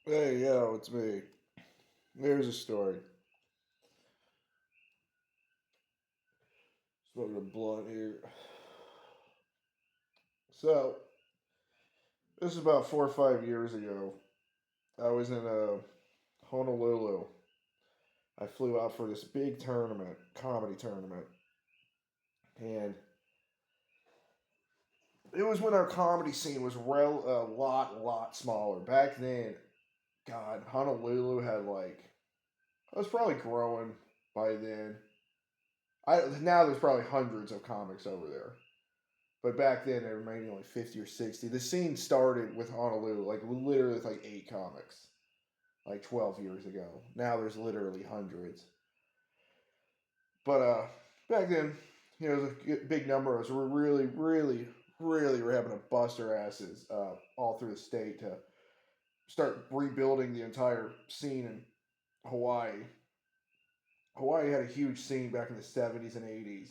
Hey, yo, it's me. Here's a story. Smoking a blunt here. So, this is about 4 or 5 years ago. I was in Honolulu. I flew out for this big tournament, comedy tournament. And it was when our comedy scene was a lot smaller. Back then, God, Honolulu had I was probably growing by then. Now there's probably hundreds of comics over there. But back then, there were maybe only 50 or 60. The scene started with Honolulu, like literally with like 8 comics, like 12 years ago. Now there's literally hundreds. But back then, it was a big number of us. We're really were having to bust our asses all through the state to start rebuilding the entire scene in Hawaii. Hawaii had a huge scene back in the 70s and 80s.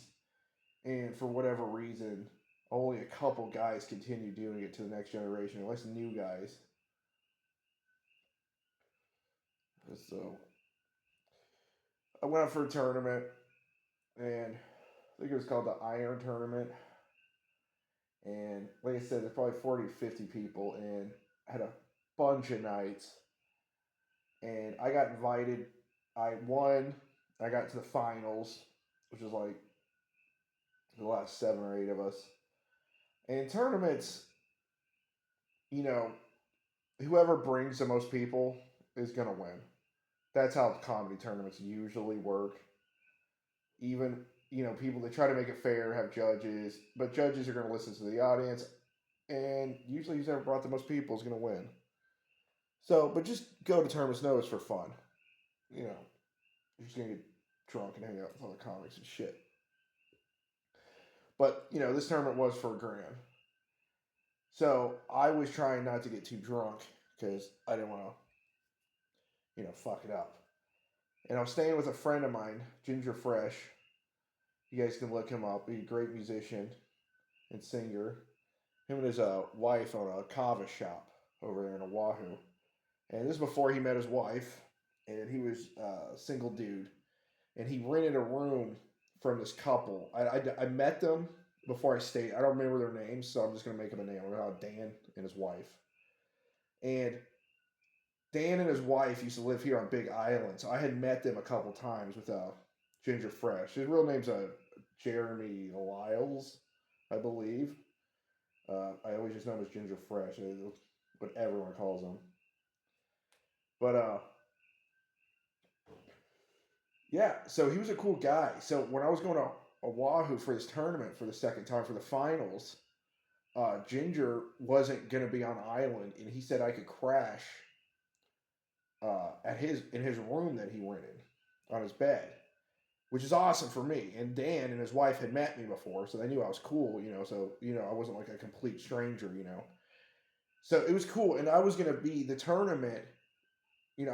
And for whatever reason, only a couple guys continue doing it to the next generation, at least new guys. So I went out for a tournament, and I think it was called the Iron Tournament. And like I said, there's probably 40 to 50 people, and I had a bunch of nights. And I got invited. I won. I got to the finals, which was like the last 7 or 8 of us. And in tournaments, you know, whoever brings the most people is gonna win. That's how comedy tournaments usually work. Even people, they try to make it fair, have judges, but judges are going to listen to the audience, and usually who's ever brought the most people is going to win. So, but just go to tournaments. No, it's for fun. You know, you're just going to get drunk and hang out with other comics and shit. But this tournament was for a grand. So I was trying not to get too drunk because I didn't want to, fuck it up. And I was staying with a friend of mine, Ginger Fresh. You guys can look him up. He's a great musician and singer. Him and his wife own a kava shop over there in Oahu. And this is before he met his wife. And he was a single dude. And he rented a room from this couple. I met them before I stayed. I don't remember their names, so I'm just going to make them a name. I'm going to Dan and his wife. And Dan and his wife used to live here on Big Island. So I had met them a couple times with Ginger Fresh. His real name's Jeremy Lyles, I believe. I always just know him as Ginger Fresh, what everyone calls him. But yeah, so he was a cool guy. So when I was going to Oahu for this tournament for the second time for the finals, Ginger wasn't going to be on island, and he said I could crash in his room that he rented on his bed, which is awesome for me. And Dan and his wife had met me before, so they knew I was cool, So I wasn't like a complete stranger. So it was cool, and I was gonna be the tournament.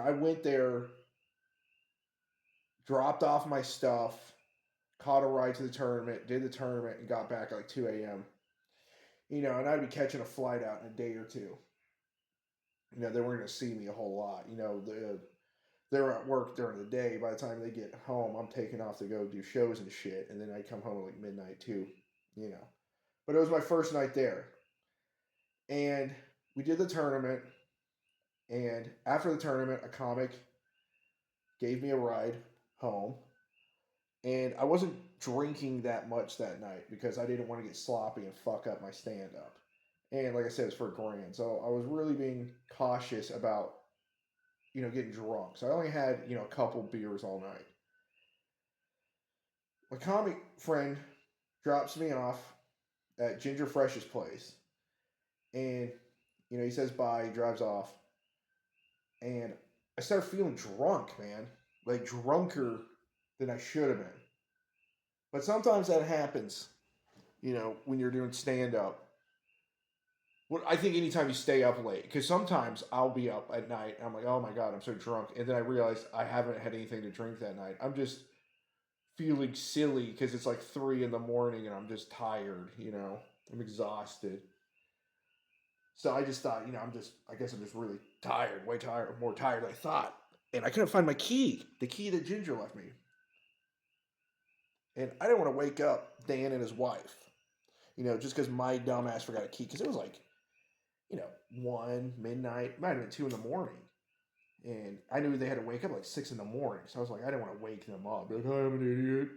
I went there, dropped off my stuff, caught a ride to the tournament, did the tournament, and got back at like 2 a.m. And I'd be catching a flight out in a day or two. They weren't gonna see me a whole lot. They're at work during the day. By the time they get home, I'm taking off to go do shows and shit, and then I come home at like midnight too. You know, but it was my first night there, and we did the tournament. And after the tournament, a comic gave me a ride home. And I wasn't drinking that much that night because I didn't want to get sloppy and fuck up my stand up. And like I said, it's for a grand. So I was really being cautious about, getting drunk. So I only had, a couple beers all night. My comic friend drops me off at Ginger Fresh's place. And, he says bye, he drives off. And I start feeling drunk, man. Like drunker than I should have been. But sometimes that happens, when you're doing stand up. Well, I think anytime you stay up late, because sometimes I'll be up at night and I'm like, oh my God, I'm so drunk. And then I realize I haven't had anything to drink that night. I'm just feeling silly because it's like 3 in the morning and I'm just tired, I'm exhausted. So I just thought, I guess I'm just really tired, way tired, more tired than I thought. And I couldn't find my key, the key that Ginger left me. And I didn't want to wake up Dan and his wife, just because my dumbass forgot a key. Because it was like, 1, midnight, it might have been 2 in the morning. And I knew they had to wake up like 6 in the morning. So I was like, I didn't want to wake them up. Be like, I'm an idiot.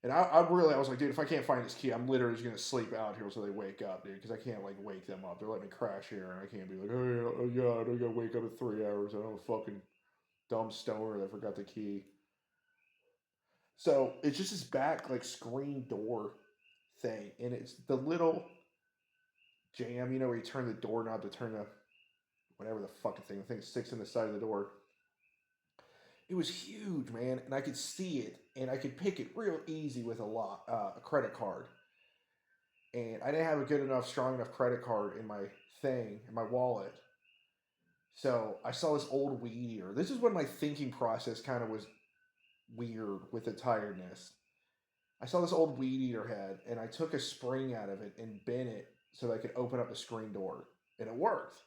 And I was like, dude, if I can't find this key, I'm literally just going to sleep out here until they wake up, dude, because I can't, like, wake them up. They're letting me crash here, and I can't be like, oh, yeah, I got to wake up in 3 hours. I'm a fucking dumb stoner that forgot the key. So it's just this back, like, screen door thing, and it's the little jam, where you turn the doorknob to turn the, whatever the fucking thing, the thing sticks in the side of the door. It was huge, man, and I could see it, and I could pick it real easy with a credit card. And I didn't have a good enough, strong enough credit card in my in my wallet. So I saw this old weed eater. This is when my thinking process kind of was weird with the tiredness. I saw this old weed eater head, and I took a spring out of it and bent it so that I could open up the screen door, and it worked.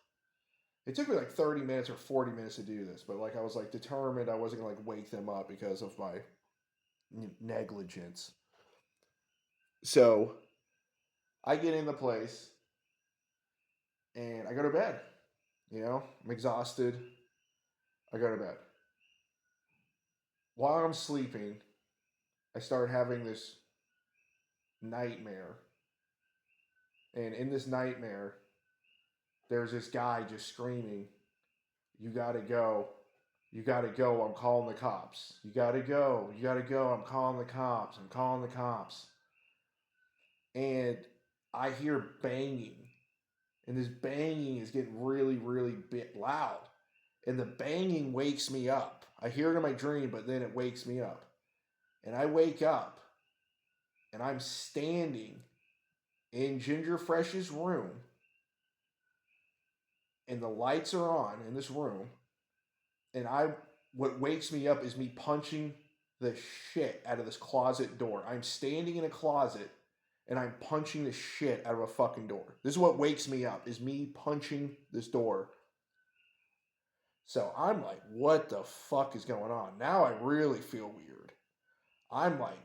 It took me like 30 minutes or 40 minutes to do this, but like I was like determined I wasn't gonna like wake them up because of my negligence. So I get in the place and I go to bed. I'm exhausted. I go to bed. While I'm sleeping, I start having this nightmare. And in this nightmare, there's this guy just screaming, "You gotta go. You gotta go. I'm calling the cops. You gotta go. You gotta go. I'm calling the cops. I'm calling the cops." And I hear banging. And this banging is getting really, really loud. And the banging wakes me up. I hear it in my dream, but then it wakes me up. And I wake up and I'm standing in Ginger Fresh's room, and the lights are on in this room, and what wakes me up is me punching the shit out of this closet door. I'm standing in a closet and I'm punching the shit out of a fucking door. This is what wakes me up, is me punching this door. So I'm like, what the fuck is going on? Now I really feel weird. I'm like,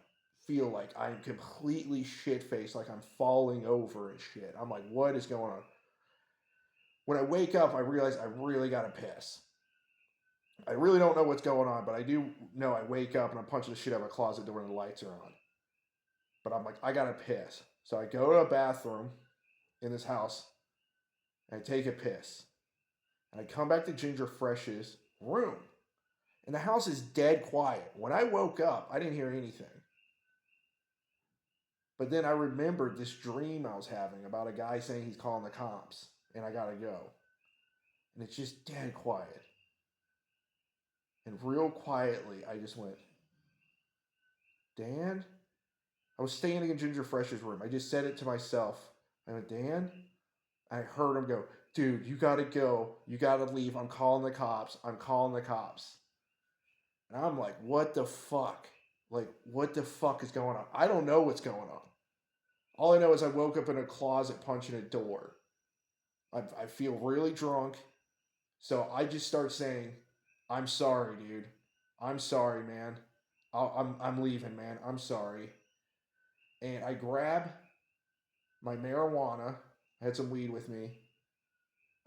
feel like I'm completely shit-faced, like I'm falling over and shit. I'm like, what is going on? When I wake up, I realize I really gotta piss. I really don't know what's going on, but I do know I wake up and I'm punching the shit out of a closet door and the lights are on. But I'm like, I gotta piss. So I go to a bathroom in this house and I take a piss. And I come back to Ginger Fresh's room. And the house is dead quiet. When I woke up, I didn't hear anything. But then I remembered this dream I was having about a guy saying he's calling the cops and I gotta go. And it's just dead quiet. And real quietly, I just went, Dan? I was standing in Ginger Fresh's room. I just said it to myself. I went, Dan? I heard him go, dude, you gotta go. You gotta leave. I'm calling the cops. I'm calling the cops. And I'm like, what the fuck? Like, what the fuck is going on? I don't know what's going on. All I know is I woke up in a closet punching a door. I feel really drunk. So I just start saying, I'm sorry, dude. I'm sorry, man. I'm leaving, man. I'm sorry. And I grab my marijuana. I had some weed with me.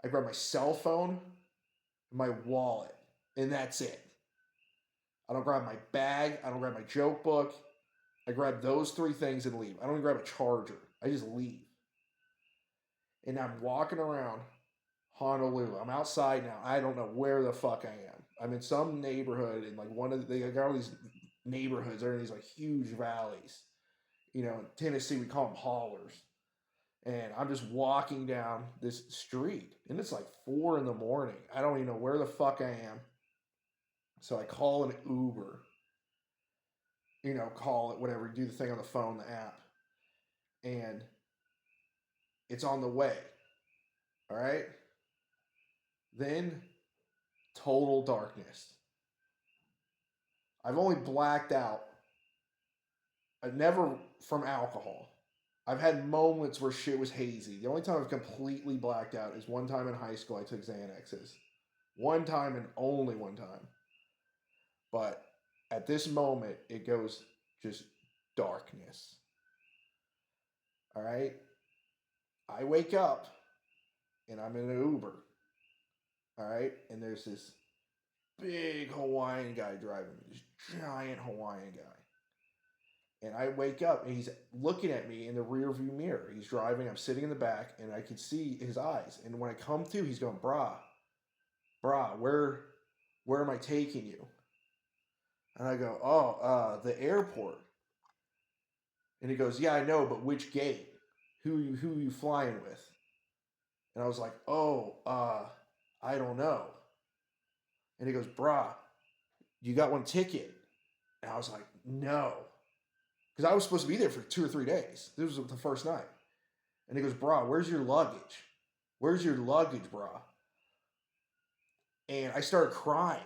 I grab my cell phone, my wallet, and that's it. I don't grab my bag. I don't grab my joke book. I grab those 3 things and leave. I don't even grab a charger. I just leave. And I'm walking around Honolulu. I'm outside now. I don't know where the fuck I am. I'm in some neighborhood in like they got all these neighborhoods. They're in these like huge valleys. In Tennessee, we call them haulers. And I'm just walking down this street. And it's like 4 in the morning. I don't even know where the fuck I am. So I call an Uber. Call it, whatever, do the thing on the phone, the app. And it's on the way. All right? Then, total darkness. I've only blacked out. I've never from alcohol. I've had moments where shit was hazy. The only time I've completely blacked out is one time in high school I took Xanaxes. One time and only one time. But at this moment, it goes just darkness. All right? I wake up and I'm in an Uber. All right? And there's this big Hawaiian guy driving me, this giant Hawaiian guy. And I wake up and he's looking at me in the rear view mirror. He's driving, I'm sitting in the back, and I can see his eyes. And when I come to, he's going, brah, where am I taking you? And I go, the airport. And he goes, yeah, I know, but which gate? Who are you flying with? And I was like, I don't know. And he goes, brah, you got one ticket? And I was like, no. Because I was supposed to be there for 2 or 3 days. This was the first night. And he goes, brah, where's your luggage? Where's your luggage, brah? And I started crying.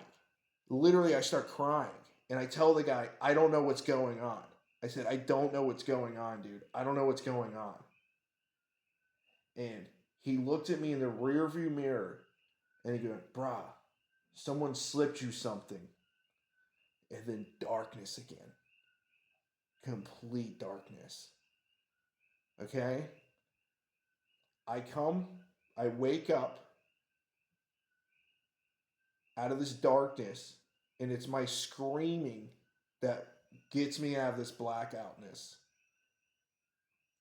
Literally, I start crying. And I tell the guy, I don't know what's going on. I said, I don't know what's going on, dude. I don't know what's going on. And he looked at me in the rear view mirror and he goes, brah, someone slipped you something. And then darkness again. Complete darkness. Okay? I wake up out of this darkness, and it's my screaming that gets me out of this blackoutness.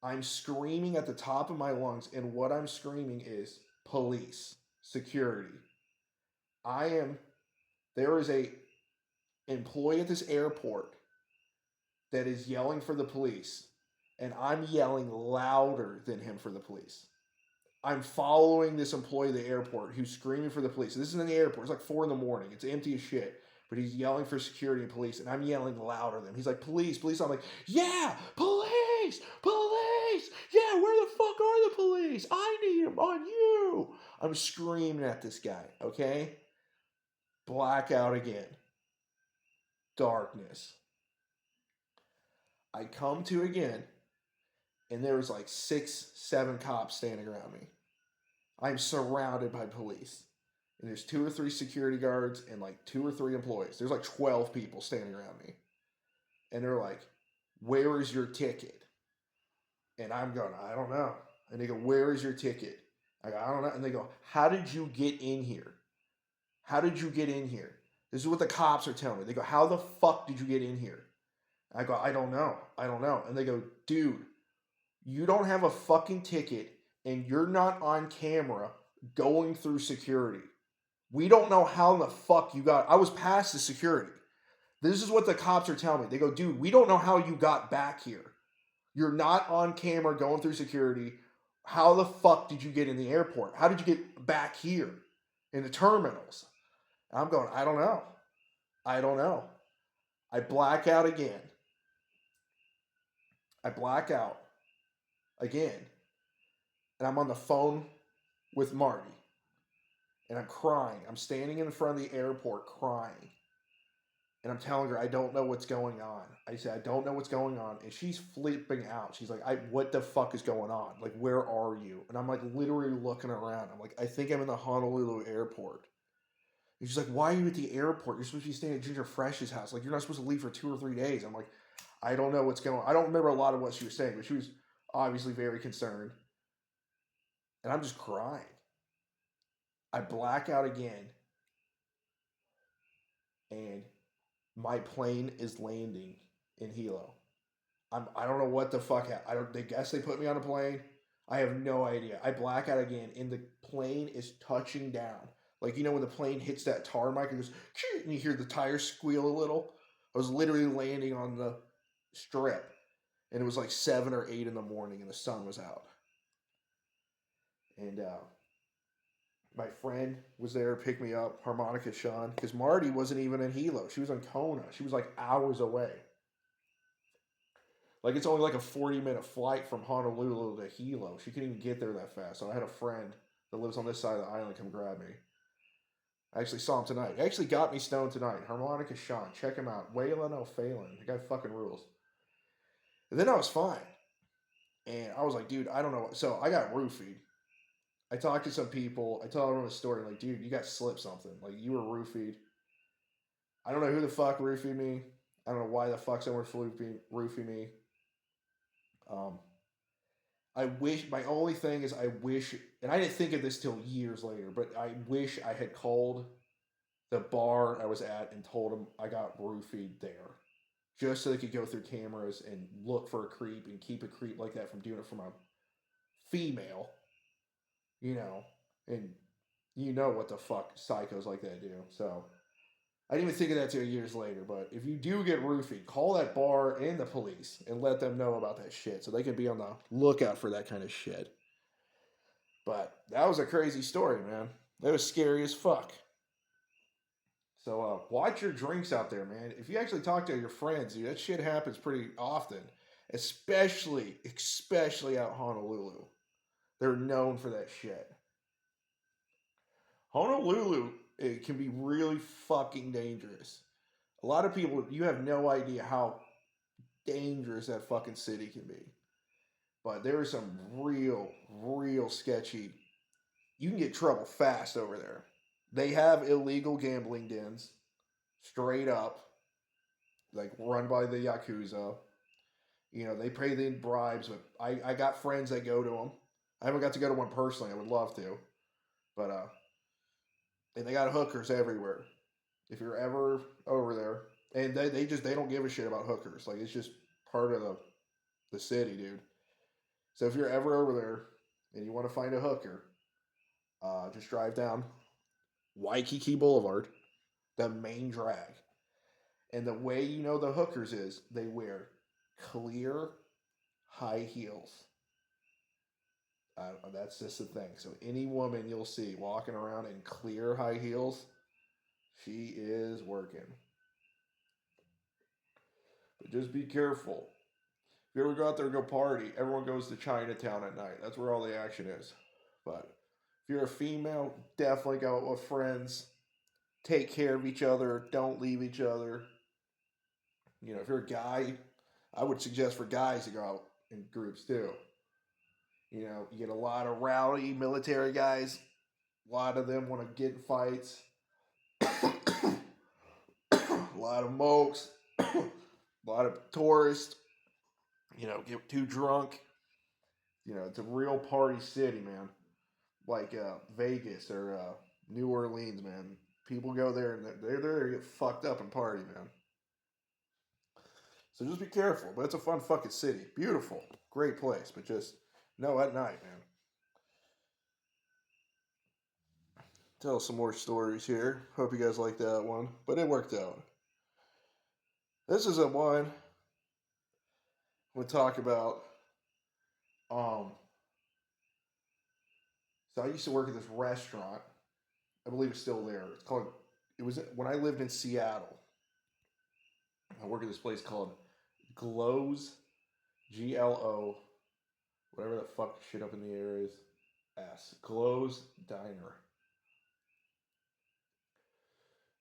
I'm screaming at the top of my lungs, and what I'm screaming is police, security. There is a employee at this airport that is yelling for the police, and I'm yelling louder than him for the police. I'm following this employee at the airport who's screaming for the police. This is in the airport. It's like 4 a.m. It's empty as shit. But he's yelling for security and police, and I'm yelling louder than him. He's like, police, police. I'm like, yeah, police, police. Yeah, where the fuck are the police? I need them on you. I'm screaming at this guy, okay? Blackout again. Darkness. I come to again, and there was like 6, 7 cops standing around me. I'm surrounded by police. And there's 2 or 3 security guards and like 2 or 3 employees. There's like 12 people standing around me. And they're like, where is your ticket? And I'm going, I don't know. And they go, where is your ticket? I go, I don't know. And they go, how did you get in here? How did you get in here? This is what the cops are telling me. They go, how the fuck did you get in here? I go, I don't know. I don't know. And they go, dude, you don't have a fucking ticket and you're not on camera going through security. We don't know how in the fuck you got. I was past the security. This is what the cops are telling me. They go, dude, we don't know how you got back here. You're not on camera going through security. How the fuck did you get in the airport? How did you get back here in the terminals? And I'm going, I don't know. I don't know. I black out again. I black out again. And I'm on the phone with Marty. And I'm crying. I'm standing in front of the airport crying. And I'm telling her, I don't know what's going on. I said, I don't know what's going on. And she's flipping out. She's like, what the fuck is going on? Like, where are you? And I'm like, literally looking around. I'm like, I think I'm in the Honolulu airport. And she's like, why are you at the airport? You're supposed to be staying at Ginger Fresh's house. Like, you're not supposed to leave for 2 or 3 days. I'm like, I don't know what's going on. I don't remember a lot of what she was saying, but she was obviously very concerned. And I'm just crying. I black out again. And my plane is landing in Hilo. I don't know what the fuck happened. They guess they put me on a plane. I have no idea. I black out again, and the plane is touching down. Like, you know when the plane hits that tarmac and goes, and you hear the tires squeal a little? I was literally landing on the strip, and it was like 7 or 8 in the morning, and the sun was out. And my friend was there to pick me up, Harmonica Sean, because Marty wasn't even in Hilo. She was in Kona. She was like hours away. Like, it's only like a 40-minute flight from Honolulu to Hilo. She couldn't even get there that fast. So I had a friend that lives on this side of the island come grab me. I actually saw him tonight. He actually got me stoned tonight. Harmonica Sean. Check him out. Waylon O'Phelan. The guy fucking rules. And then I was fine. And I was like, dude, I don't know. So I got roofied. I talked to some people. I told them the story. Like, dude, you got slipped something. Like, you were roofied. I don't know who the fuck roofied me. I don't know why the fuck someone roofing me. Um, I wish, my only thing is, I wish, and I didn't think of this till years later, but I wish I had called the bar I was at and told them I got roofied there. Just so they could go through cameras and look for a creep and keep a creep like that from doing it from a female, you know, and you know what the fuck psychos like that do. So I didn't even think of that till years later. But if you do get roofied, call that bar and the police and let them know about that shit so they can be on the lookout for that kind of shit. But that was a crazy story, man. That was scary as fuck. So watch your drinks out there, man. If you actually talk to your friends, dude, that shit happens pretty often, especially out Honolulu. They're known for that shit. Honolulu, it can be really fucking dangerous. A lot of people, you have no idea how dangerous that fucking city can be. But there is some real sketchy. You can get trouble fast over there. They have illegal gambling dens, straight up, like run by the yakuza. You know, they pay the bribes, but I got friends that go to them. I haven't got to go to one personally. I would love to, but and they got hookers everywhere. If you're ever over there, and they don't give a shit about hookers. Like, it's just part of the city, dude. So if you're ever over there and you want to find a hooker, just drive down Waikiki Boulevard, the main drag. And the way you know the hookers is they wear clear high heels. That's just the thing. So any woman you'll see walking around in clear high heels, she is working. But just be careful. If you ever go out there and go party, everyone goes to Chinatown at night. That's where all the action is. But if you're a female, definitely go out with friends. Take care of each other. Don't leave each other. You know, if you're a guy, I would suggest for guys to go out in groups too. You know, you get a lot of rowdy military guys. A lot of them want to get in fights. A lot of mokes. A lot of tourists. You know, get too drunk. You know, it's a real party city, man. Like Vegas or New Orleans, man. People go there and they're there to get fucked up and party, man. So just be careful. But it's a fun fucking city. Beautiful. Great place. But just no at night, man. Tell some more stories here. Hope you guys like that one. But it worked out. This is a one we'll talk about. Um, so I used to work at this restaurant. I believe it's still there. It's called. It was when I lived in Seattle. I worked at this place called Glows, GLO, whatever the fuck shit up in the air is. Glows Diner.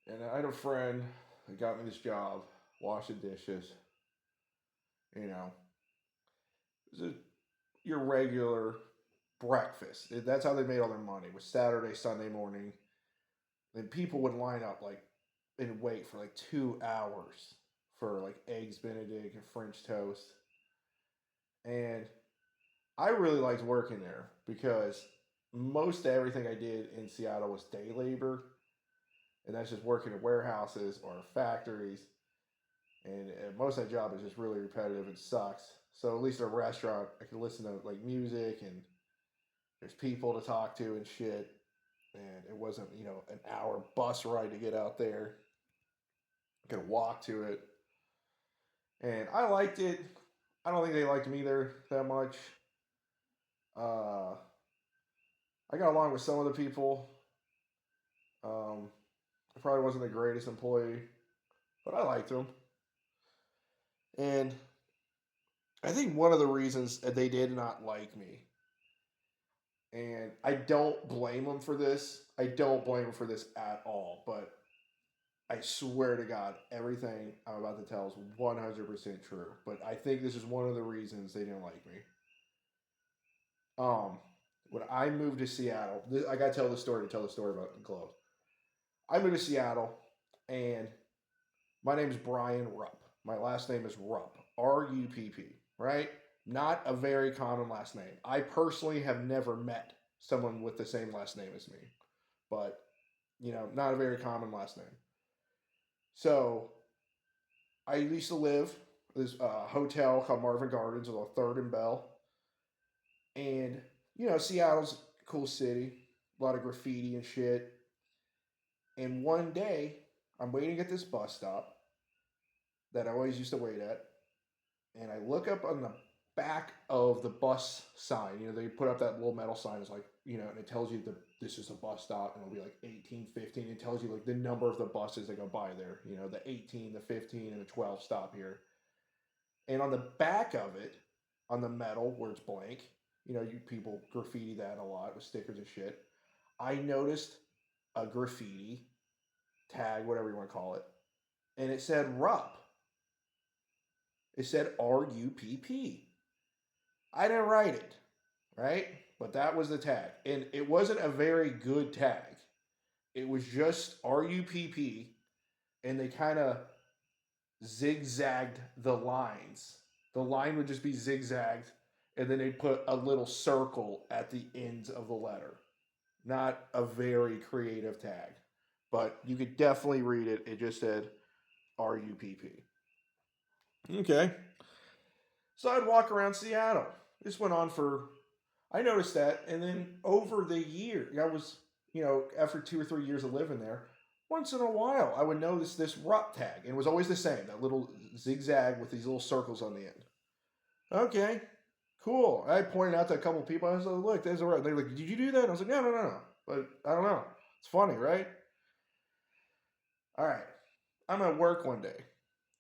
And I had a friend that got me this job, washing dishes. You know, it was your regular breakfast. That's how they made all their money. It was Saturday, Sunday morning. And people would line up like and wait for like 2 hours for like eggs Benedict and French toast. And I really liked working there because most everything I did in Seattle was day labor, and that's just working in warehouses or factories. And most of that job is just really repetitive and sucks. So at least at a restaurant, I can listen to like music and there's people to talk to and shit. And it wasn't, you know, an hour bus ride to get out there. I could walk to it. And I liked it. I don't think they liked me there that much. Uh, I got along with some of the people. I probably wasn't the greatest employee, but I liked them. And I think one of the reasons that they did not like me, and I don't blame them for this. I don't blame them for this at all. But I swear to God, everything I'm about to tell is 100% true. But I think this is one of the reasons they didn't like me. Um, when I moved to Seattle, I gotta tell the story to tell the story about the clothes. I moved to Seattle, and my name is Brian Rupp. My last name is Rupp, Rupp. Right? Not a very common last name. I personally have never met someone with the same last name as me, but not a very common last name. So I used to live this hotel called Marvin Gardens on Third and Bell, and Seattle's a cool city, a lot of graffiti and shit. And one day, I'm waiting at this bus stop that I always used to wait at, and I look up on the back of the bus sign. They put up that little metal sign. It's like, and it tells you that this is a bus stop, and it'll be like 18, 15. It tells you like the number of the buses that go by there. The 18, the 15, and the 12 stop here. And on the back of it, on the metal where it's blank, you people graffiti that a lot with stickers and shit. I noticed a graffiti tag, whatever you want to call it, and it said Rupp. It said RUPP. I didn't write it, right? But that was the tag. And it wasn't a very good tag. It was just RUPP, and they kind of zigzagged the lines. The line would just be zigzagged, and then they'd put a little circle at the ends of the letter. Not a very creative tag, but you could definitely read it. It just said RUPP. Okay. So I'd walk around Seattle. This went on for, I noticed that. And then over the year, I was, after 2 or 3 years of living there, once in a while, I would notice this Rupp tag. And it was always the same, that little zigzag with these little circles on the end. Okay, cool. I pointed out to a couple of people. I was like, look, there's a Rupp. They're like, did you do that? I was like, no, no, no, no. But I don't know. It's funny, right? All right. I'm at work one day.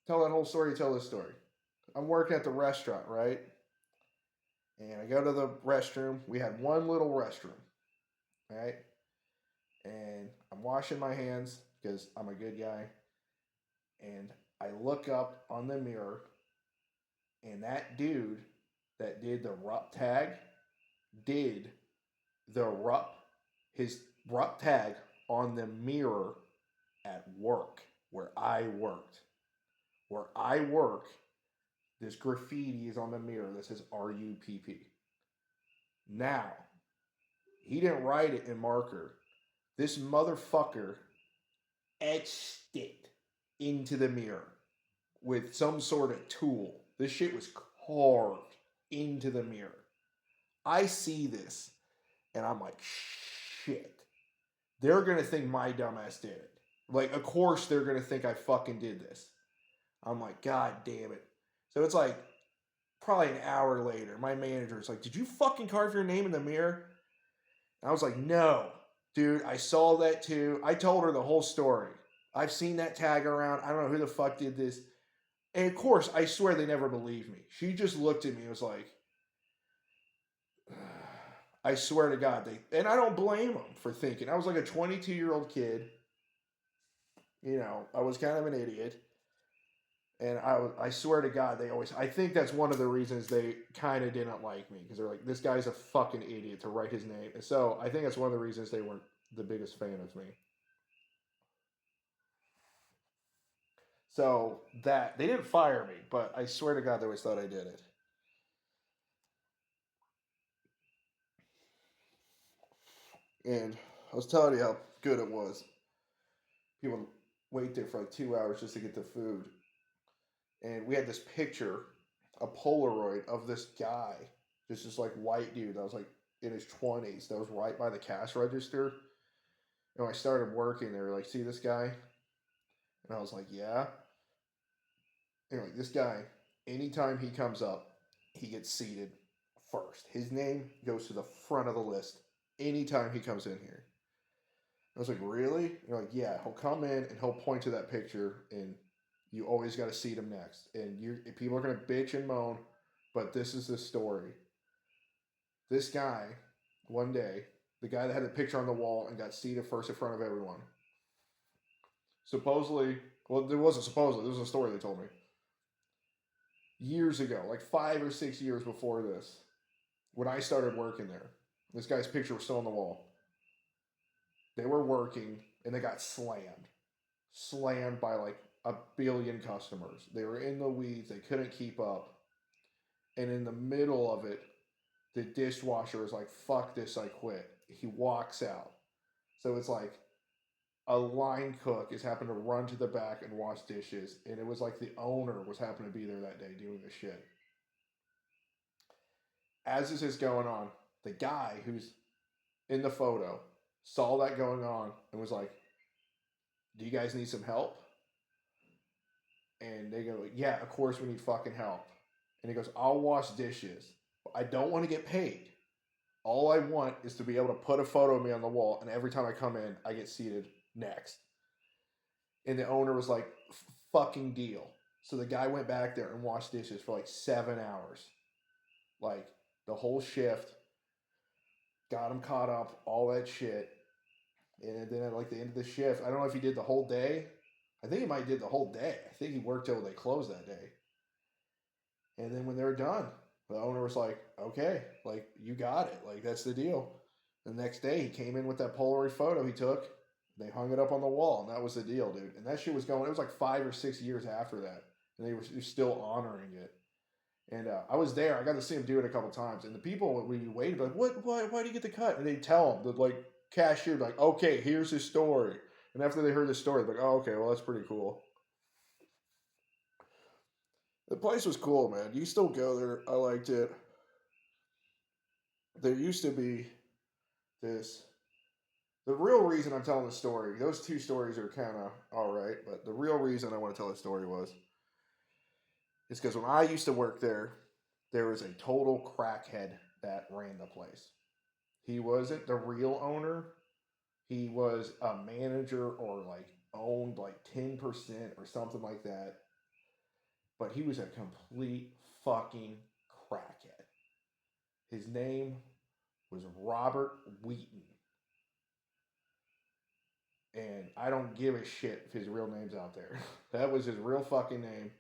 Tell that whole story, tell this story. I'm working at the restaurant, right? And I go to the restroom. We had one little restroom, right? And I'm washing my hands because I'm a good guy. And I look up on the mirror, and that dude that did the Rupp tag did the Rupp, his Rupp tag on the mirror at work where I worked. Where I work, this graffiti is on the mirror that says RUPP. Now, he didn't write it in marker. This motherfucker etched it into the mirror with some sort of tool. This shit was carved into the mirror. I see this and I'm like, shit. They're going to think my dumbass did it. Like, of course they're going to think I fucking did this. I'm like, God damn it. So it's like probably an hour later, my manager's like, did you fucking carve your name in the mirror? And I was like, no, dude, I saw that too. I told her the whole story. I've seen that tag around. I don't know who the fuck did this. And of course, I swear they never believed me. She just looked at me and was like, I swear to God, and I don't blame them for thinking. I was like a 22-year-old kid. I was kind of an idiot. And I swear to God, I think that's one of the reasons they kind of didn't like me. Because they're like, this guy's a fucking idiot to write his name. And so I think that's one of the reasons they weren't the biggest fan of me. So that, they didn't fire me, but I swear to God, they always thought I did it. And I was telling you how good it was. People wait there for like 2 hours just to get the food. And we had this picture, a Polaroid of this guy, just this like white dude that was like in his 20s, that was right by the cash register. And when I started working, they were like, see this guy? And I was like, yeah. And like, this guy, anytime he comes up, he gets seated first. His name goes to the front of the list anytime he comes in here. I was like, really? And you're like, yeah, he'll come in and he'll point to that picture, and you always got to seat him next. And people are going to bitch and moan, but this is the story. This guy, one day, the guy that had the picture on the wall and got seated first in front of everyone, supposedly, well, it wasn't supposedly, this was a story they told me. Years ago, like 5 or 6 years before this, when I started working there, this guy's picture was still on the wall. They were working and they got slammed by like a billion customers. They were in the weeds. They couldn't keep up. And in the middle of it, the dishwasher is like, fuck this, I quit. He walks out. So it's like a line cook is happened to run to the back and wash dishes. And it was like the owner was happened to be there that day doing the shit. As this is going on, the guy who's in the photo saw that going on and was like, do you guys need some help? And they go, yeah, of course we need fucking help. And he goes, I'll wash dishes. I don't want to get paid. All I want is to be able to put a photo of me on the wall, and every time I come in, I get seated next. And the owner was like, fucking deal. So the guy went back there and washed dishes for like 7 hours. Like the whole shift. Got him caught up, all that shit. And then at like the end of the shift, I don't know if he did the whole day. I think he might have did the whole day. I think he worked till they closed that day. And then when they were done, the owner was like, okay, like, you got it. Like, that's the deal. The next day, he came in with that Polaroid photo he took. They hung it up on the wall, and that was the deal, dude. And that shit was going, it was like 5 or 6 years after that. And they were still honoring it. And I was there. I got to see him do it a couple times. And the people, when we waited, like, why do you get the cut? And they'd tell him, the like, cashier, like, okay, here's his story. And after they heard the story, they're like, oh, okay, well, that's pretty cool. The place was cool, man. You still go there. I liked it. There used to be this. The real reason I'm telling the story, those two stories are kind of all right, but the real reason I want to tell the story is because when I used to work there was a total crackhead that ran the place. He wasn't the real owner. He was a manager or like owned like 10% or something like that. But he was a complete fucking crackhead. His name was Robert Wheaton. And I don't give a shit if his real name's out there. That was his real fucking name.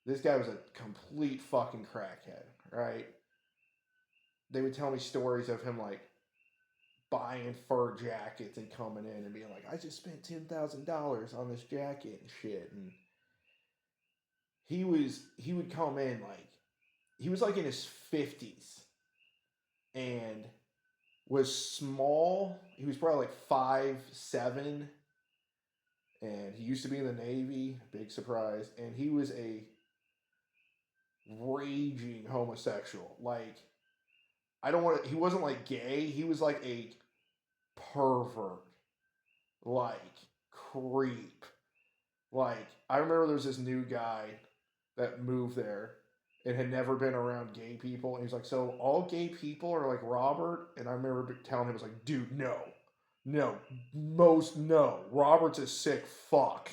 This guy was a complete fucking crackhead, right? They would tell me stories of him like buying fur jackets and coming in and being like, I just spent $10,000 on this jacket and shit. And he would come in like he was like in his 50s and was small. He was probably like 5'7", and he used to be in the Navy. Big surprise. And he was a raging homosexual. Like, I don't want to. He wasn't like gay. He was like a pervert, like creep. Like, I remember there was this new guy that moved there and had never been around gay people. And he's like, so all gay people are like Robert? And I remember telling him, I was like, dude, no. No. No. Robert's a sick fuck.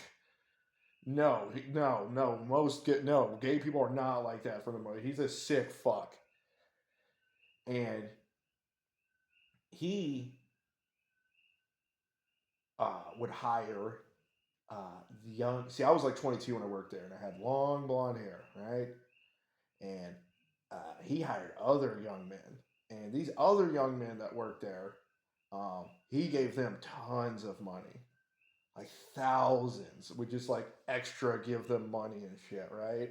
No. No. Gay people are not like that for the most. He's a sick fuck. And he would hire young. See, I was like 22 when I worked there, and I had long blonde hair, right? And he hired other young men, and these other young men that worked there, he gave them tons of money, like thousands. Would just like extra give them money and shit, right?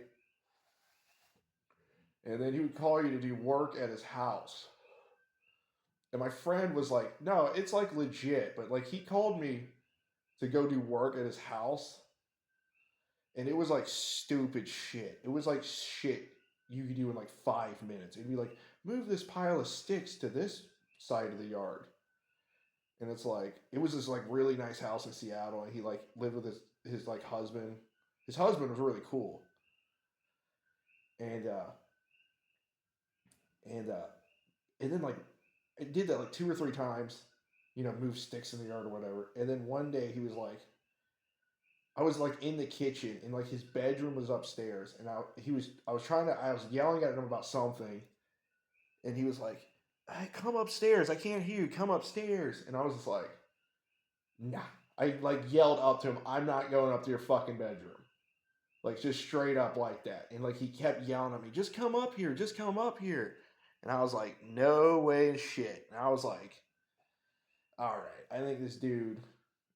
And then he would call you to do work at his house. And my friend was like, "No, it's like legit," but like he called me to go do work at his house, and it was like stupid shit. It was like shit you could do in like 5 minutes. It'd be like, move this pile of sticks to this side of the yard. And it's like, it was this like really nice house in Seattle, and he like lived with his like husband. His husband was really cool. And and uh and then like it did that like 2 or 3 times, move sticks in the yard or whatever. And then one day he was like, I was like in the kitchen, and like his bedroom was upstairs, and I was yelling at him about something, and he was like, hey, come upstairs, I can't hear you, come upstairs. And I was just like, nah. I like yelled up to him, I'm not going up to your fucking bedroom. Like just straight up like that. And like he kept yelling at me, just come up here, just come up here. And I was like, no way in shit. And I was like, all right, I think this dude,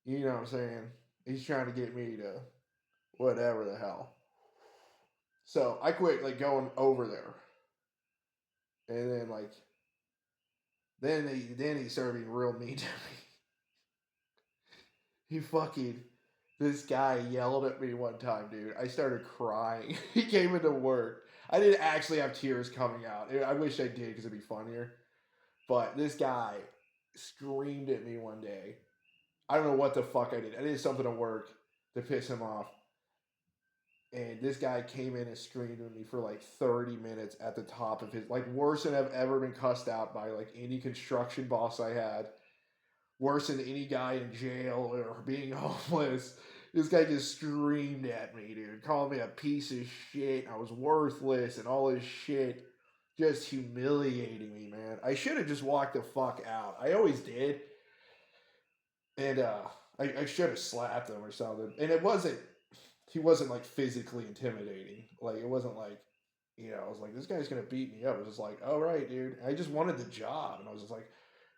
you know what I'm saying? He's trying to get me to whatever the hell. So I quit like going over there. And then like then he started being real mean to me. He fucking this guy yelled at me one time, dude. I started crying. He came into work. I didn't actually have tears coming out. I wish I did because it'd be funnier. But this guy screamed at me one day. I don't know what the fuck I did. I did something at work to piss him off. And this guy came in and screamed at me for like 30 minutes at the top of his, like worse than I've ever been cussed out by like any construction boss I had, worse than any guy in jail or being homeless. This guy just screamed at me, dude, called me a piece of shit. I was worthless and all this shit. Just humiliating me, man. I should have just walked the fuck out. I always did. And I should have slapped him or something. And he wasn't like physically intimidating. Like it wasn't like, I was like, this guy's gonna beat me up. It was just like, all right, dude. I just wanted the job, and I was just like,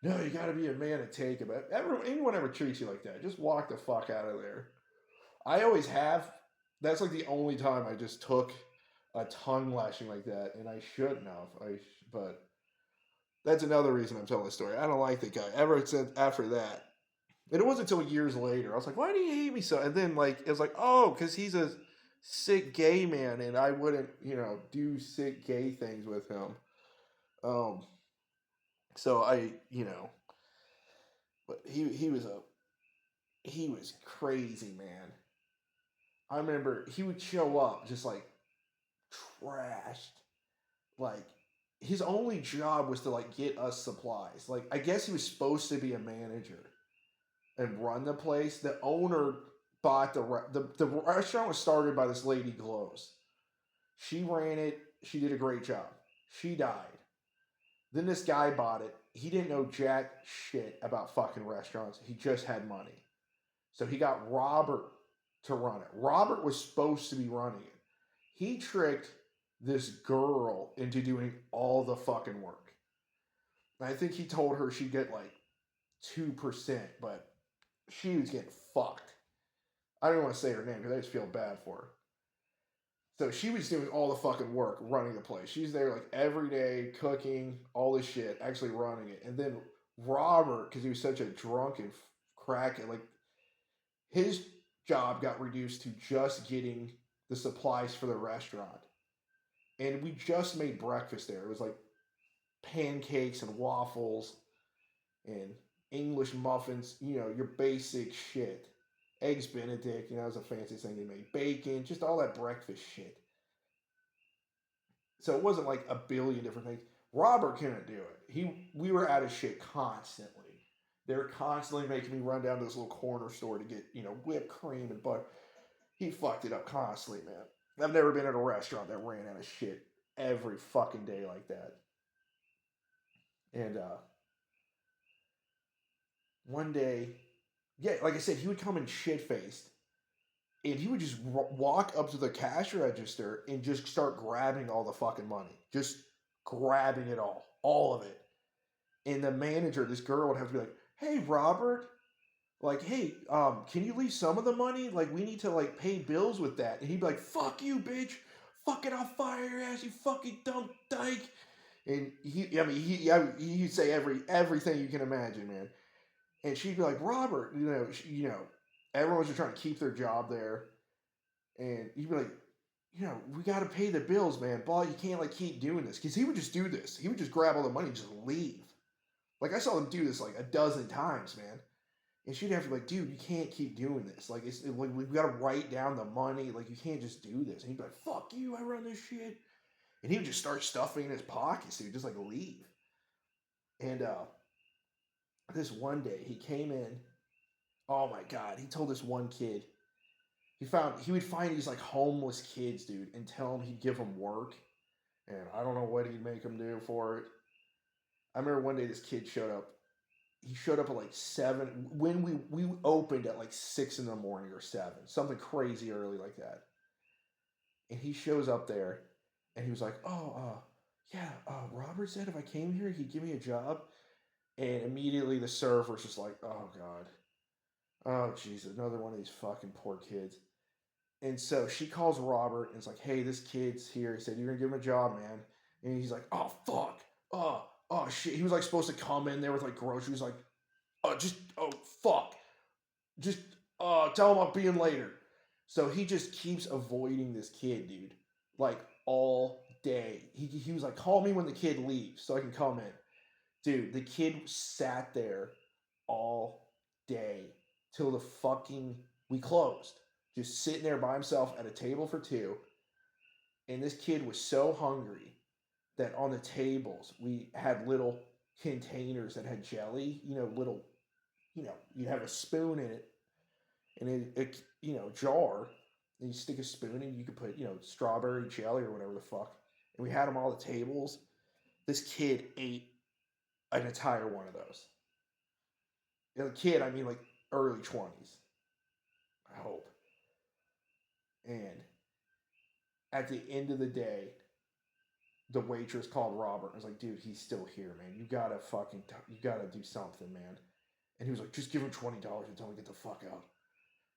no, you got to be a man to take it. But anyone ever treats you like that, just walk the fuck out of there. I always have. That's like the only time I just took a tongue lashing like that, and I shouldn't have. But that's another reason I'm telling the story. I don't like the guy. Ever since after that, and it wasn't until years later. I was like, why do you hate me so? And then like it was like, oh, because he's a sick gay man, and I wouldn't, do sick gay things with him. Um, so but he was crazy, man. I remember he would show up just like trashed. Like his only job was to like get us supplies. Like I guess he was supposed to be a manager and run the place. The owner bought the restaurant was started by this lady Glows. She ran it. She did a great job. She died. Then this guy bought it. He didn't know jack shit about fucking restaurants. He just had money. So he got Robert to run it. Robert was supposed to be running it. He tricked this girl into doing all the fucking work. And I think he told her she'd get like 2%, but she was getting fucked. I don't want to say her name because I just feel bad for her. So she was doing all the fucking work, running the place. She's there like every day, cooking, all this shit, actually running it. And then Robert, because he was such a drunken crack, like his job got reduced to just getting the supplies for the restaurant. And we just made breakfast there. It was like pancakes and waffles and English muffins, your basic shit. Eggs Benedict, that was a fancy thing they made. Bacon, just all that breakfast shit. So it wasn't like a billion different things. Robert couldn't do it. We were out of shit constantly. They were constantly making me run down to this little corner store to get, whipped cream and butter. He fucked it up constantly, man. I've never been at a restaurant that ran out of shit every fucking day like that. And one day, yeah, like I said, he would come in shit faced, and he would just walk up to the cash register and just start grabbing all the fucking money, just grabbing it all of it. And the manager, this girl, would have to be like, "Hey, Robert, like, hey, can you leave some of the money? Like, we need to like pay bills with that." And he'd be like, "Fuck you, bitch! Fucking, I'll fire your ass, you fucking dumb dyke." And he'd say everything you can imagine, man. And she'd be like, "Robert, everyone's just trying to keep their job there." And he'd be like, "We got to pay the bills, man. But you can't like keep doing this." Because he would just do this. He would just grab all the money and just leave. Like I saw him do this like a dozen times, man. And she'd have to be like, "Dude, you can't keep doing this. Like like we've got to write down the money. Like you can't just do this." And he'd be like, "Fuck you, I run this shit." And he would just start stuffing in his pockets. He would just like leave. And this one day he came in. Oh my god, he told this one kid. He would find these like homeless kids, dude, and tell them he'd give them work. And I don't know what he'd make them do for it. I remember one day this kid showed up. He showed up at like 7 when we opened at like 6 in the morning or 7, something crazy early like that. And he shows up there, and he was like, "Oh, yeah, Robert said if I came here, he'd give me a job. And immediately the server's just like, oh God. Oh, jeez, another one of these fucking poor kids. And so she calls Robert and it's like, hey, this kid's here. He said, you're going to give him a job, man. And he's like, oh, fuck. Oh, shit. He was like supposed to come in there with like groceries, like, oh, fuck. Just, tell him I'll be in later. So he just keeps avoiding this kid, dude. Like, all day. He was like, call me when the kid leaves so I can come in. Dude, the kid sat there all day till the fucking we closed. Just sitting there by himself at a table for two. And this kid was so hungry that on the tables we had little containers that had jelly, little, you'd have a spoon in it and jar, and you stick a spoon in, you could put, strawberry jelly or whatever the fuck. And we had them all the tables. This kid ate an entire one of those. The kid, I mean, like early 20s, I hope. And at the end of the day, the waitress called Robert and was like, dude, he's still here, man. You gotta you gotta do something, man. And he was like, just give him $20 and tell him to get the fuck out.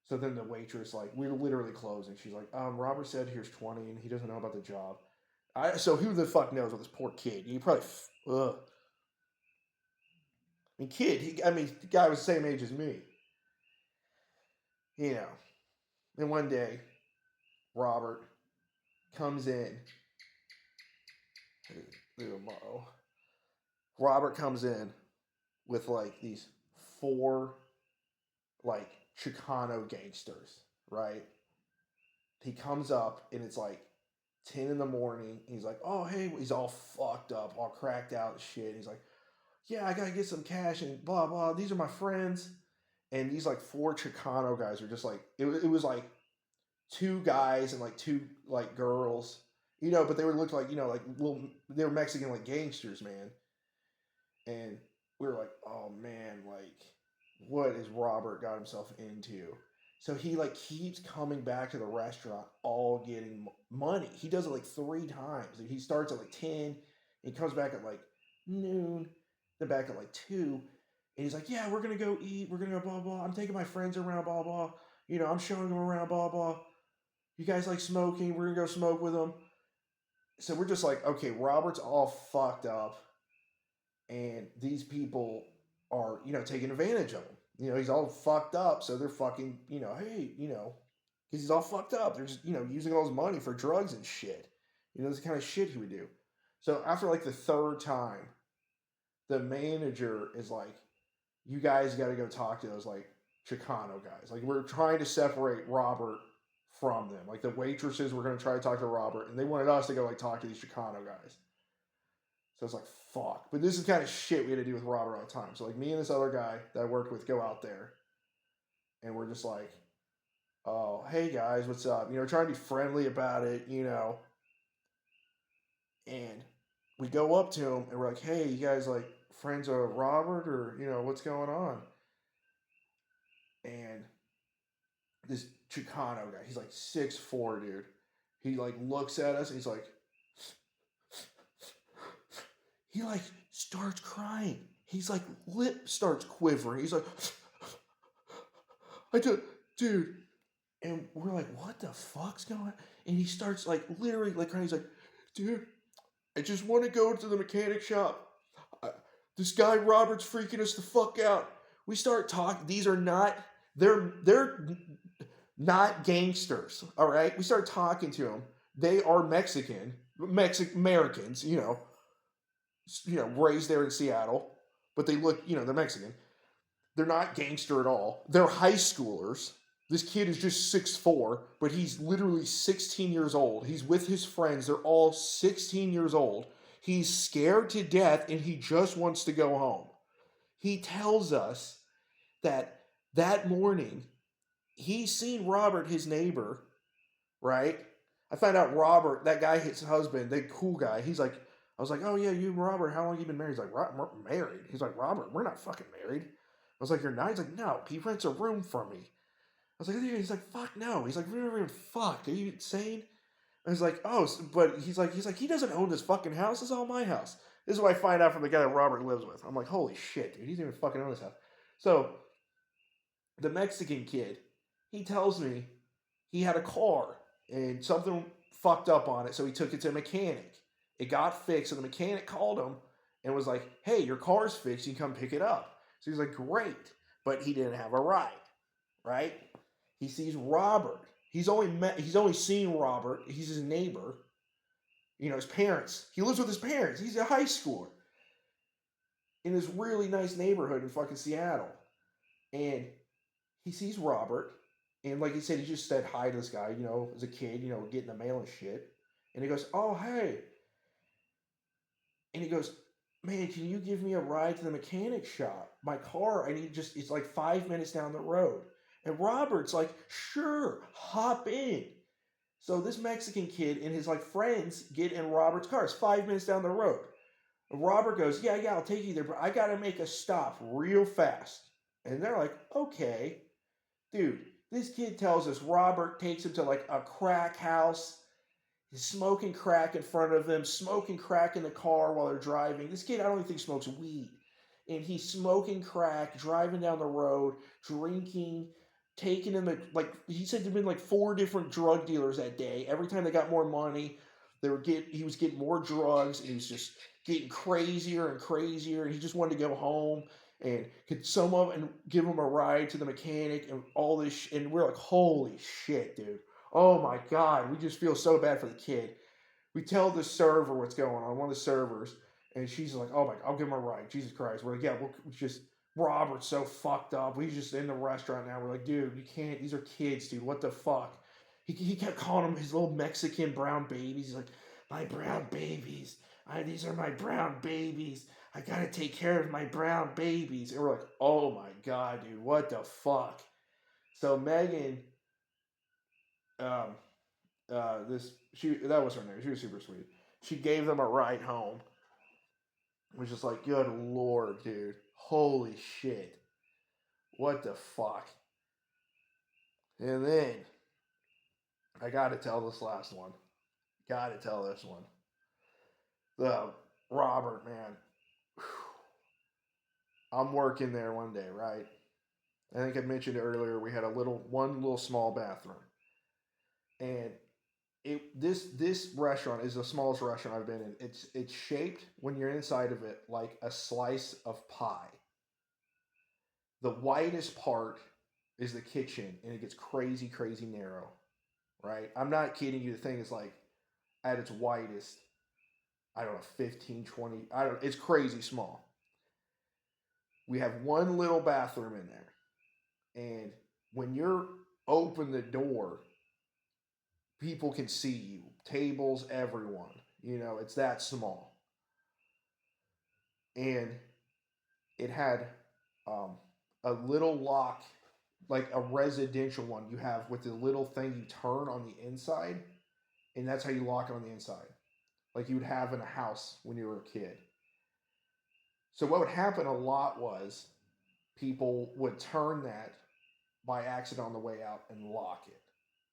So then the waitress, like, we were literally closing. She's like, Robert said here's 20 and he doesn't know about the job. So who the fuck knows with this poor kid? He probably, ugh. I mean, the guy was the same age as me. You know. And one day, Robert comes in. Robert comes in with like these four like Chicano gangsters, right? He comes up and it's like 10 in the morning. He's like, oh, hey, he's all fucked up, all cracked out and shit. He's like, yeah, I gotta get some cash and blah, blah. These are my friends. And these like four Chicano guys are just like, it was like two guys and like two like girls, but they were looked like, like little, they were Mexican like gangsters, man. And we were like, oh man, like, what is Robert got himself into? So he like keeps coming back to the restaurant, all getting money. He does it like 3 times. He starts at like 10, he comes back at like noon, then back at like 2, and he's like, yeah, we're gonna go eat, we're gonna go blah blah. I'm taking my friends around, blah blah. I'm showing them around, blah blah. You guys like smoking? We're gonna go smoke with them. So we're just like, okay, Robert's all fucked up and these people are taking advantage of him. He's all fucked up, so they're fucking hey, because he's all fucked up. They're just using all his money for drugs and shit. This the kind of shit he would do. So after like the third time, the manager is like, "You guys got to go talk to those like Chicano guys. Like we're trying to separate Robert from them. Like the waitresses were going to try to talk to Robert, and they wanted us to go like talk to these Chicano guys." So it's like, fuck. But this is kind of shit we had to do with Robert all the time. So like me and this other guy that I worked with go out there and we're just like, oh, hey guys, what's up? Trying to be friendly about it, And we go up to him and we're like, hey, you guys like friends of Robert or, what's going on? And this Chicano guy, he's like 6'4", dude. He like looks at us and he's like, he like starts crying. He's like, lip starts quivering. He's like, dude. And we're like, what the fuck's going on? And he starts like literally like crying. He's like, dude, I just want to go to the mechanic shop. This guy Robert's freaking us the fuck out. We start talking. These are not, they're not gangsters. All right. We start talking to them. They are Americans, raised there in Seattle, but they look, they're Mexican. They're not gangster at all. They're high schoolers. This kid is just 6'4", but he's literally 16 years old. He's with his friends. They're all 16 years old. He's scared to death and he just wants to go home. He tells us that morning he's seen Robert, his neighbor, right? I found out Robert, that guy, his husband, the cool guy, he's like, I was like, oh yeah, you and Robert, how long have you been married? He's like, we're married. He's like, Robert, we're not fucking married. I was like, you're not? He's like, no, he rents a room from me. I was like, he's like, fuck no. He's like, we never even fucked. Are you insane? I was like, oh, but he's like, he doesn't own this fucking house. It's all my house. This is what I find out from the guy that Robert lives with. I'm like, holy shit, dude, he doesn't even fucking own this house. So the Mexican kid, he tells me he had a car and something fucked up on it, so he took it to a mechanic. It got fixed, and the mechanic called him and was like, hey, your car's fixed. You can come pick it up. So he's like, great. But he didn't have a ride, right? He sees Robert. He's only seen Robert. He's his neighbor. His parents. He lives with his parents. He's a high schooler in this really nice neighborhood in fucking Seattle. And he sees Robert, and like he said, he just said hi to this guy, as a kid, getting the mail and shit. And he goes, oh, hey. And he goes, man, can you give me a ride to the mechanic shop? My car, it's like 5 minutes down the road. And Robert's like, sure, hop in. So this Mexican kid and his like friends get in Robert's car. It's 5 minutes down the road. And Robert goes, yeah, I'll take you there, but I got to make a stop real fast. And they're like, okay. Dude, this kid tells us Robert takes him to like a crack house. He's smoking crack in front of them, smoking crack in the car while they're driving. This kid, I don't even think smokes weed. And he's smoking crack, driving down the road, drinking, taking him like he said there'd been like 4 different drug dealers that day. Every time they got more money, he was getting more drugs, and he was just getting crazier and crazier, and he just wanted to go home and could sum up and give him a ride to the mechanic and all this and we're like, holy shit, dude. Oh my god, we just feel so bad for the kid. We tell the server what's going on, one of the servers, and she's like, oh my, I'll give him a ride. Jesus Christ. We're like, yeah, we'll just, Robert's so fucked up. We're just in the restaurant now. We're like, dude, you can't, these are kids, dude. What the fuck? He kept calling them his little Mexican brown babies. He's like, my brown babies. These are my brown babies. I gotta take care of my brown babies. And we're like, oh my god, dude, what the fuck? So Megan, um, that was her name. She was super sweet. She gave them a ride home. It was just like, good lord, dude, holy shit, what the fuck? And then I got to tell this last one. Got to tell this one. The Robert, man. I'm working there one day, right? I think I mentioned earlier we had one little small bathroom, and this restaurant is the smallest restaurant I've been in. It's shaped when you're inside of it like a slice of pie. The widest part is the kitchen, and it gets crazy, crazy narrow. Right? I'm not kidding you. The thing is like at its widest, I don't know, 15, 20. I don't. It's crazy small. We have one little bathroom in there, and when you're open the door, people can see you. Tables, everyone. It's that small. And it had um, a little lock, like a residential one you have with the little thing you turn on the inside, and that's how you lock it on the inside, like you would have in a house when you were a kid. So what would happen a lot was people would turn that by accident on the way out and lock it.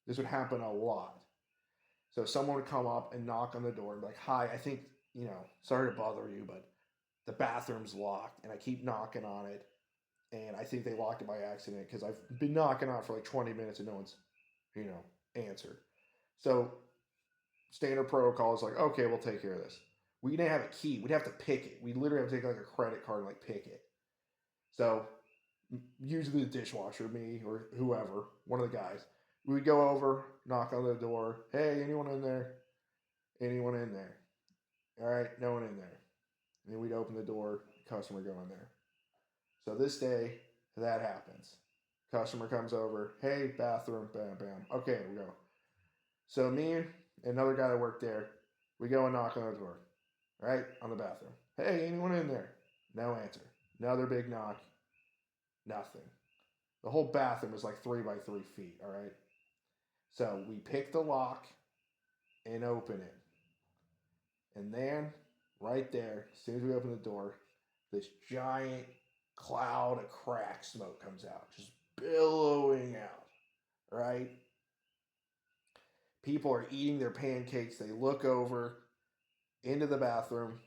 This would happen a lot. So someone would come up and knock on the door and be like, hi, I think, sorry to bother you, but the bathroom's locked and I keep knocking on it. And I think they locked it by accident because I've been knocking on it for like 20 minutes and no one's, answered. So standard protocol is like, okay, we'll take care of this. We didn't have a key. We'd have to pick it. We literally have to take like a credit card and like pick it. So usually the dishwasher, me or whoever, one of the guys, we would go over, knock on the door. Hey, anyone in there? Anyone in there? All right, no one in there. And then we'd open the door, customer go in there. So this day, that happens. Customer comes over. Hey, bathroom, bam, bam. Okay, we go. So me and another guy that worked there, we go and knock on the door, right, on the bathroom. Hey, anyone in there? No answer. Another big knock. Nothing. The whole bathroom is like 3 by 3 feet, all right? So we pick the lock and open it. And then, right there, as soon as we open the door, this giant cloud of crack smoke comes out, just billowing out, right? People are eating their pancakes. They look over into the bathroom,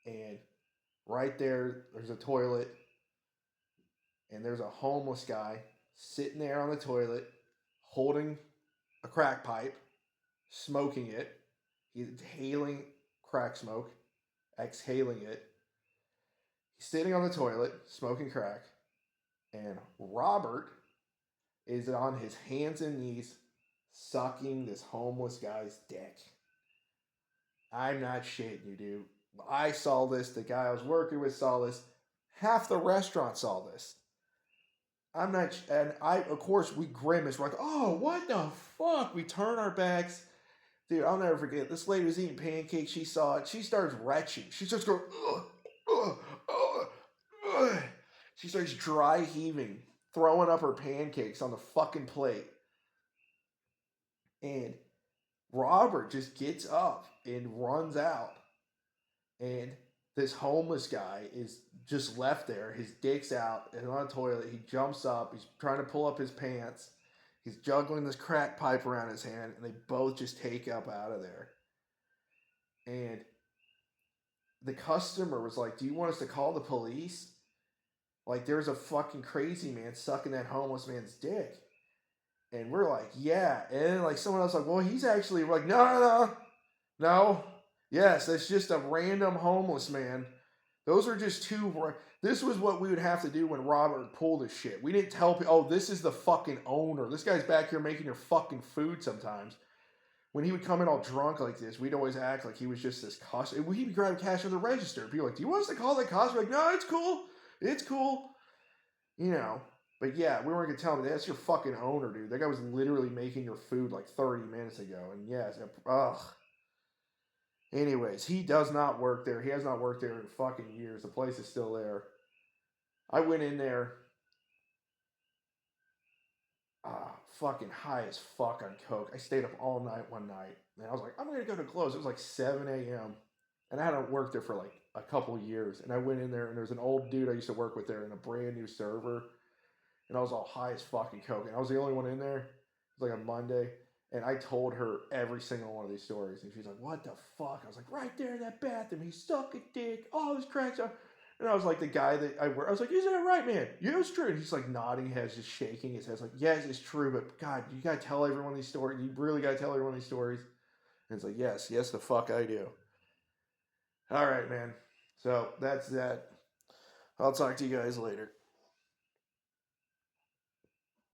and right there's a toilet, and there's a homeless guy sitting there on the toilet holding a crack pipe, smoking it. He's inhaling crack smoke, exhaling it. He's sitting on the toilet, smoking crack, and Robert is on his hands and knees sucking this homeless guy's dick. I'm not shitting you, dude. I saw this. The guy I was working with saw this. Half the restaurant saw this. I'm not, and of course, we grimace. We're like, oh, what the fuck? We turn our backs. Dude, I'll never forget. This lady was eating pancakes. She saw it. She starts retching. She starts going, ugh, ugh, ugh, ugh. She starts dry heaving, throwing up her pancakes on the fucking plate. And Robert just gets up and runs out. And this homeless guy is just left there. His dick's out and on a toilet. He jumps up. He's trying to pull up his pants. He's juggling this crack pipe around his hand, and they both just take up out of there. And the customer was like, "Do you want us to call the police? Like, there's a fucking crazy man sucking that homeless man's dick." And we're like, "Yeah." And then, like, someone else was like, "Well, he's actually," we're like, "No, no, no, no. Yes, that's just a random homeless man. Those are just two. This was what we would have to do when Robert pulled his shit. We didn't tell people, oh, this is the fucking owner. This guy's back here making your fucking food sometimes." When he would come in all drunk like this, we'd always act like he was just this customer. He'd be grabbing cash at the register. People were like, "Do you want us to call that customer?" Like, "No, it's cool. It's cool." You know. But yeah, we weren't going to tell him, that's your fucking owner, dude. That guy was literally making your food like 30 minutes ago. And yes, ugh. Anyways, he does not work there. He has not worked there in fucking years. The place is still there. I went in there, fucking high as fuck on coke. I stayed up all night one night, and I was like, I'm gonna go to close. It was like 7 a.m. and I hadn't worked there for like a couple years. And I went in there, and there's an old dude I used to work with there, and a brand new server, and I was all high as fucking coke, and I was the only one in there. It was like a Monday, and I told her every single one of these stories, and she's like, "What the fuck?" I was like, "Right there in that bathroom, he sucked a dick, all his cracks out." And I was like, the guy that I work, I was like, "Isn't it right, man? Yeah, it's true." And he's like nodding his head, just shaking his head, like, "Yes, it's true, but God, you gotta tell everyone these stories. You really gotta tell everyone these stories." And it's like, yes, the fuck I do. All right, man. So that's that. I'll talk to you guys later.